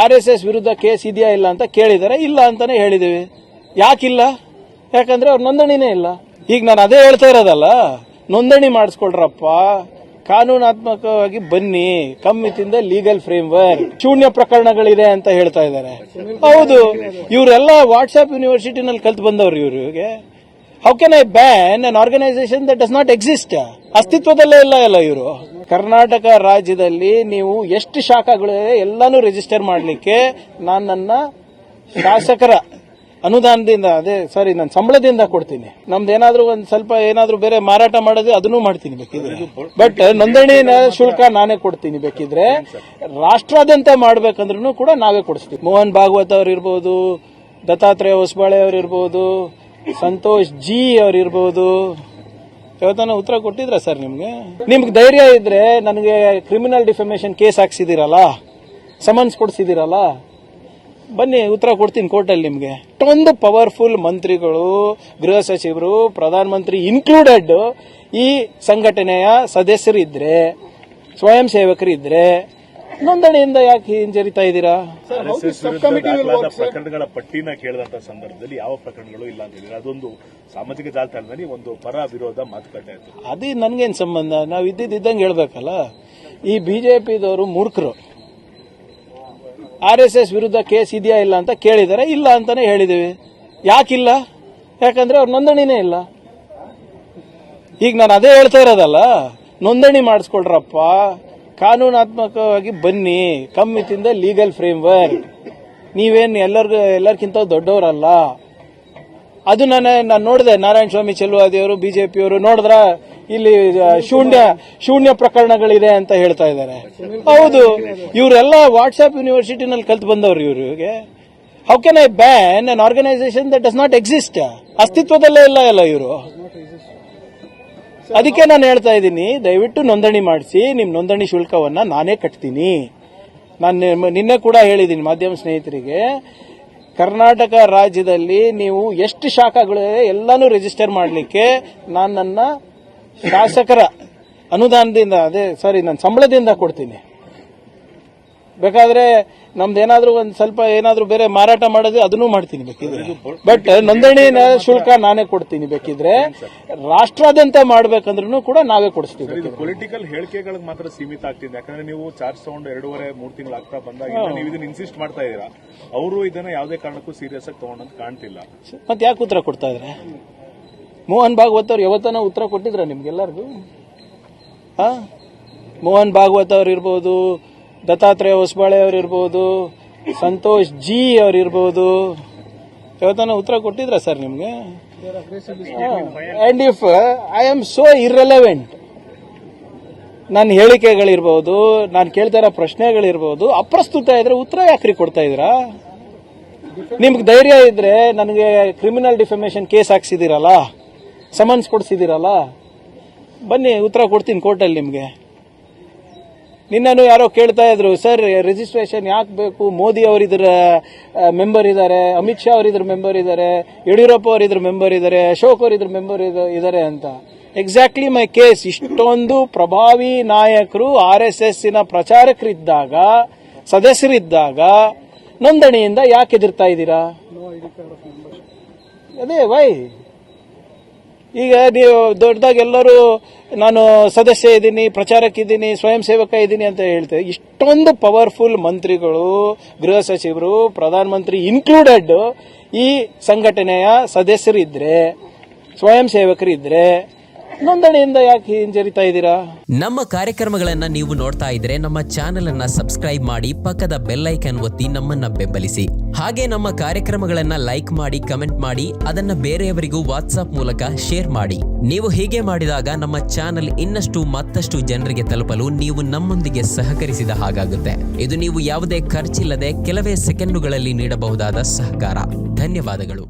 RSS ವಿರುದ್ಧ case ಇದೆಯಾ ಇಲ್ಲ ಅಂತ ಕೇಳಿದರೆ ಇಲ್ಲ ಅಂತಾನೆ ಹೇಳಿದೀವಿ. ಯಾಕಿಲ್ಲ? ಯಾಕಂದ್ರೆ ಅವ್ರ ನೋಂದಣಿನೇ ಇಲ್ಲ. ಈಗ ನಾನು ಅದೇ ಹೇಳ್ತಾ ಇರೋದಲ್ಲ, ನೋಂದಣಿ ಮಾಡಿಸ್ಕೊಳ್ರಪ್ಪ, ಕಾನೂನಾತ್ಮಕವಾಗಿ ಬನ್ನಿ, come with the legal framework. ಶೂನ್ಯ ಪ್ರಕರಣಗಳಿದೆ ಅಂತ ಹೇಳ್ತಾ ಇದ್ದಾರೆ. ಹೌದು, ಇವರೆಲ್ಲ ವಾಟ್ಸ್ಆಪ್ ಯೂನಿವರ್ಸಿಟಿನಲ್ಲಿ ಕಲ್ತು ಬಂದವರು. ಇವ್ರಿಗೆ how can I ban an organisation that does not exist? ಅಸ್ತಿತ್ವದಲ್ಲೇ ಇಲ್ಲ ಇವರು. ಕರ್ನಾಟಕ ರಾಜ್ಯದಲ್ಲಿ ನೀವು ಎಷ್ಟು ಶಾಖಗಳಿವೆ ಎಲ್ಲಾನು ರಿಜಿಸ್ಟರ್ ಮಾಡಲಿಕ್ಕೆ ನಾನು ನನ್ನ ಶಾಸಕರ ಅನುದಾನದಿಂದ, ನನ್ನ ಸಂಬಳದಿಂದ ಕೊಡ್ತೀನಿ. ನಮ್ದು ಏನಾದ್ರೂ ಒಂದ್ ಸ್ವಲ್ಪ ಏನಾದ್ರೂ ಬೇರೆ ಮಾರಾಟ ಮಾಡೋದು ಅದನ್ನು ಮಾಡ್ತೀನಿ ಬೇಕಿದ್ರೆ. ಬಟ್ ನೋಂದಣಿ ಶುಲ್ಕ ನಾನೇ ಕೊಡ್ತೀನಿ. ಬೇಕಿದ್ರೆ ರಾಷ್ಟ್ರಾದ್ಯಂತ ಮಾಡ್ಬೇಕಂದ್ರೂ ಕೂಡ ನಾವೇ ಕೊಡಿಸ್ತೀವಿ. ಮೋಹನ್ ಭಾಗವತ್ ಅವ್ರು ಇರ್ಬೋದು, ದತ್ತಾತ್ರೇಯ ಹೊಸಬಾಳೆ ಅವ್ರು ಇರ್ಬೋದು, ಸಂತೋಷ್ ಜಿ ಅವ್ರು ಇರ್ಬೋದು. ಯಾವತ್ತಾನ ಉತ್ತರ ಕೊಟ್ಟಿದ್ರ ಸರ್ ನಿಮ್ಗೆ ಧೈರ್ಯ ಇದ್ರೆ ನನಗೆ ಕ್ರಿಮಿನಲ್ ಡಿಫಮೇಷನ್ ಕೇಸ್ ಹಾಕ್ಸಿದಿರಲ್ಲ, ಸಮನ್ಸ್ ಕೊಡ್ಸಿದಿರಲ್ಲ, ಬನ್ನಿ ಉತ್ತರ ಕೊಡ್ತೀನಿ ಕೋರ್ಟಲ್ಲಿ ನಿಮ್ಗೆ. ಇಷ್ಟೊಂದು ಪವರ್ಫುಲ್ ಮಂತ್ರಿಗಳು, ಗೃಹ ಸಚಿವರು, ಪ್ರಧಾನಮಂತ್ರಿ ಇನ್ಕ್ಲೂಡೆಡ್ ಈ ಸಂಘಟನೆಯ ಸದಸ್ಯರಿದ್ರೆ, ಸ್ವಯಂ ಸೇವಕರಿದ್ರೆ ನೋಂದಣಿಯಿಂದ ಯಾಕೆ ಹಿಂಜರಿತಾ ಇದ್ದೀರಾ? ಪ್ರಕರಣಗಳ ಪಟ್ಟಿನ ಕೇಳಿದಂತ ಸಂದರ್ಭದಲ್ಲಿ ಯಾವ ಪ್ರಕರಣಗಳು ಇಲ್ಲ ಅಂತ ಹೇಳಿದ್ರೆ ಅದೊಂದು ಸಾಮಾಜಿಕ ಜಾಲತಾಣದಲ್ಲಿ ಒಂದು ಪರ ವಿರೋಧ ಮಾತುಕತೆ ಆಯ್ತು. ಅದೇ ನನ್ಗೇನ್ ಸಂಬಂಧ? ನಾವು ಇದ್ದಂಗೆ ಹೇಳ್ಬೇಕಲ್ಲ. ಈ ಬಿಜೆಪಿದವರು ಮೂರ್ಖರು. RSS ವಿರುದ್ಧ ಕೇಸ್ ಇದೆಯಾ ಇಲ್ಲ ಅಂತ ಕೇಳಿದರೆ ಇಲ್ಲ ಅಂತಾನೆ ಹೇಳಿದೀವಿ. ಯಾಕಿಲ್ಲ? ಯಾಕಂದ್ರೆ ಅವ್ರ ನೋಂದಣಿನೇ ಇಲ್ಲ. ಈಗ ನಾನು ಅದೇ ಹೇಳ್ತಾ ಇರೋದಲ್ಲ, ನೋಂದಣಿ ಮಾಡಿಸ್ಕೊಳ್ರಪ್ಪ, ಕಾನೂನಾತ್ಮಕವಾಗಿ ಬನ್ನಿ, come with the legal framework. ನೀವೇನು ಎಲ್ಲರಿಗಿಂತ ದೊಡ್ಡವರಲ್ಲ. ಅದು ನಾನು ನೋಡಿದೆ, ನಾರಾಯಣ ಸ್ವಾಮಿ ಚೆಲುವಾದಿಯವರು, ಬಿಜೆಪಿಯವರು ನೋಡಿದ್ರ ಇಲ್ಲಿ ಶೂನ್ಯ ಪ್ರಕರಣಗಳಿದೆ ಅಂತ ಹೇಳ್ತಾ ಇದ್ದಾರೆ. ಹೌದು, ಇವರೆಲ್ಲ ವಾಟ್ಸ್ಆಪ್ ಯೂನಿವರ್ಸಿಟಿನಲ್ಲಿ ಕಲ್ತು ಬಂದವರು. ಇವ್ರಿಗೆ how can I ban an organisation that does not exist? ಅಸ್ತಿತ್ವದಲ್ಲೇ ಇಲ್ಲ ಇವರು. ಅದಕ್ಕೆ ನಾನು ಹೇಳ್ತಾ ಇದ್ದೀನಿ, ದಯವಿಟ್ಟು ನೋಂದಣಿ ಮಾಡಿಸಿ. ನಿಮ್ ನೋಂದಣಿ ಶುಲ್ಕವನ್ನ ನಾನೇ ಕಟ್ತೀನಿ. ನಾನು ನಿನ್ನೆ ಕೂಡ ಹೇಳಿದ್ದೀನಿ ಮಾಧ್ಯಮ ಸ್ನೇಹಿತರಿಗೆ, ಕರ್ನಾಟಕ ರಾಜ್ಯದಲ್ಲಿ ನೀವು ಎಷ್ಟು ಶಾಖಗಳಿವೆ ಎಲ್ಲಾನು ರಿಜಿಸ್ಟರ್ ಮಾಡಲಿಕ್ಕೆ ನಾನು ನನ್ನ ಶಾಸಕರ ಅನುದಾನದಿಂದ, ನನ್ನ ಸಂಬಳದಿಂದ ಕೊಡ್ತೀನಿ. ಬೇಕಾದ್ರೆ ನಮ್ದು ಏನಾದ್ರೂ ಒಂದ್ ಸ್ವಲ್ಪ ಏನಾದ್ರೂ ಬೇರೆ ಮಾರಾಟ ಮಾಡೋದು ಅದನ್ನು ಮಾಡ್ತೀನಿ ಬೇಕಿದ್ರೆ. ಬಟ್ ನೋಂದಣಿ ಶುಲ್ಕ ನಾನೇ ಕೊಡ್ತೀನಿ. ಬೇಕಿದ್ರೆ ರಾಷ್ಟ್ರಾದ್ಯಂತ ಮಾಡ್ಬೇಕಂದ್ರೂ ಕೂಡ ನಾವೇ ಕೊಡಿಸ್ತೀವಿ. ಪೊಲಿಟಿಕಲ್ ಹೇಳಿಕೆಗಳಿಗೆ ಮಾತ್ರ ಸೀಮಿತ ಆಗ್ತಿದೆ. ಯಾಕಂದ್ರೆ ನೀವು ಚಾರ್ಜ್ ತಗೊಂಡು 2.5-3 ತಿಂಗಳು ಆಗ್ತಾ ಬಂದಾಗ ನೀವು ಇದನ್ನ ಇನ್ಸಿಸ್ಟ್ ಮಾಡ್ತಾ ಇದೀರಾ. ಅವರು ಇದನ್ನ ಯಾವುದೇ ಕಾರಣಕ್ಕೂ ಸೀರಿಯಸ್ ಆಗಿ ತಗೊಂಡಂತ ಕಾಣ್ತಿಲ್ಲ. ಮತ್ತೆ ಯಾಕೆ ಉತ್ತರ ಕೊಡ್ತಾ ಇದ್ರೆ? ಮೋಹನ್ ಭಾಗವತ್ ಅವ್ರು ಯಾವತ್ತನ ಉತ್ತರ ಕೊಟ್ಟಿದ್ರ ನಿಮ್ಗೆಲ್ಲರಿಗೂ? ಮೋಹನ್ ಭಾಗವತ್ ಅವ್ರು ಇರ್ಬೋದು, ದತ್ತಾತ್ರೇಯ ಹೊಸಬಾಳೆ ಅವ್ರು ಇರ್ಬೋದು, ಸಂತೋಷ್ ಜಿ ಅವ್ರು ಇರ್ಬೋದು, ಯಾವತ್ತಾನ ಉತ್ತರ ಕೊಟ್ಟಿದ್ರ ಸರ್ ನಿಮ್ಗೆ? And if I am so irrelevant, ನನ್ನ ಹೇಳಿಕೆಗಳಿರ್ಬೋದು, ನಾನು ಕೇಳ್ತಾ ಇರೋ ಪ್ರಶ್ನೆಗಳಿರ್ಬೋದು ಅಪ್ರಸ್ತುತ ಇದ್ರೆ ಉತ್ತರ ಯಾಕ್ರಿ ಕೊಡ್ತಾ ಇದ್ದೀರಾ? ನಿಮ್ಗೆ ಧೈರ್ಯ ಇದ್ರೆ ನನಗೆ ಕ್ರಿಮಿನಲ್ ಡಿಫಮೇಷನ್ ಕೇಸ್ ಹಾಕ್ಸಿದಿರಲ್ಲ, ಸಮನ್ಸ್ ಕೊಡ್ಸಿದಿರಲ್ಲ, ಬನ್ನಿ ಉತ್ತರ ಕೊಡ್ತೀನಿ ಕೋರ್ಟಲ್ಲಿ ನಿಮ್ಗೆ. ನಿನ್ನೂ ಯಾರೋ ಕೇಳ್ತಾ ಇದ್ರು, ಸರ್ ರಿಜಿಸ್ಟ್ರೇಷನ್ ಯಾಕೆ ಬೇಕು? ಮೋದಿ ಅವರು ಇದ್ರ ಮೆಂಬರ್ ಇದ್ದಾರೆ, ಅಮಿತ್ ಶಾ ಅವರು ಇದ್ರ ಮೆಂಬರ್ ಇದ್ದಾರೆ, ಯಡಿಯೂರಪ್ಪ ಅವರು ಇದ್ರ ಮೆಂಬರ್ ಇದ್ದಾರೆ, ಅಶೋಕ್ ಅವರು ಇದ್ರ ಮೆಂಬರ್ ಇದ್ದಾರೆ ಅಂತ. ಎಕ್ಸಾಕ್ಟ್ಲಿ ಮೈ ಕೇಸ್. ಇಷ್ಟೊಂದು ಪ್ರಭಾವಿ ನಾಯಕರು RSS ಪ್ರಚಾರಕರಿದ್ದಾಗ, ಸದಸ್ಯರಿದ್ದಾಗ ನೋಂದಣಿಯಿಂದ ಯಾಕೆ ಎದುರ್ತಾ ಇದ್ದೀರಾ? ಅದೇ ವೈ. ಈಗ ನೀವು ದೊಡ್ಡದಾಗಿ ಎಲ್ಲರೂ ನಾನು ಸದಸ್ಯ ಇದ್ದೀನಿ, ಪ್ರಚಾರಕ್ಕಿದ್ದೀನಿ, ಸ್ವಯಂ ಸೇವಕ ಇದ್ದೀನಿ ಅಂತ ಹೇಳ್ತೇವೆ. ಇಷ್ಟೊಂದು ಪವರ್ಫುಲ್ ಮಂತ್ರಿಗಳು, ಗೃಹ ಸಚಿವರು, ಪ್ರಧಾನಮಂತ್ರಿ ಇನ್ಕ್ಲೂಡೆಡ್ ಈ ಸಂಘಟನೆಯ ಸದಸ್ಯರಿದ್ರೆ, ಸ್ವಯಂ ಸೇವಕರಿದ್ರೆ ನೋಂದಣಿಯಿಂದ ಯಾಕೆ ಹಿಂಜರಿತಾ ಇದ್ದೀರಾ? ನಮ್ಮ ಕಾರ್ಯಕ್ರಮಗಳನ್ನ ನೀವು ನೋಡ್ತಾ ಇದ್ರೆ ನಮ್ಮ ಚಾನೆಲ್ ಅನ್ನ ಸಬ್ಸ್ಕ್ರೈಬ್ ಮಾಡಿ, ಪಕ್ಕದ ಬೆಲ್ ಐಕಾನ್ ಒತ್ತಿ ನಮ್ಮನ್ನ ಬೆಂಬಲಿಸಿ. ಹಾಗೆ ನಮ್ಮ ಕಾರ್ಯಕ್ರಮಗಳನ್ನ ಲೈಕ್ ಮಾಡಿ, ಕಮೆಂಟ್ ಮಾಡಿ, ಅದನ್ನ ಬೇರೆಯವರಿಗೂ ವಾಟ್ಸ್ಆಪ್ ಮೂಲಕ ಶೇರ್ ಮಾಡಿ. ನೀವು ಹೀಗೆ ಮಾಡಿದಾಗ ನಮ್ಮ ಚಾನೆಲ್ ಮತ್ತಷ್ಟು ಜನರಿಗೆ ತಲುಪಲು ನೀವು ನಮ್ಮೊಂದಿಗೆ ಸಹಕರಿಸಿದ ಹಾಗಾಗುತ್ತೆ. ಇದು ನೀವು ಯಾವುದೇ ಖರ್ಚಿಲ್ಲದೆ ಕೆಲವೇ ಸೆಕೆಂಡುಗಳಲ್ಲಿ ನೀಡಬಹುದಾದ ಸಹಕಾರ. ಧನ್ಯವಾದಗಳು.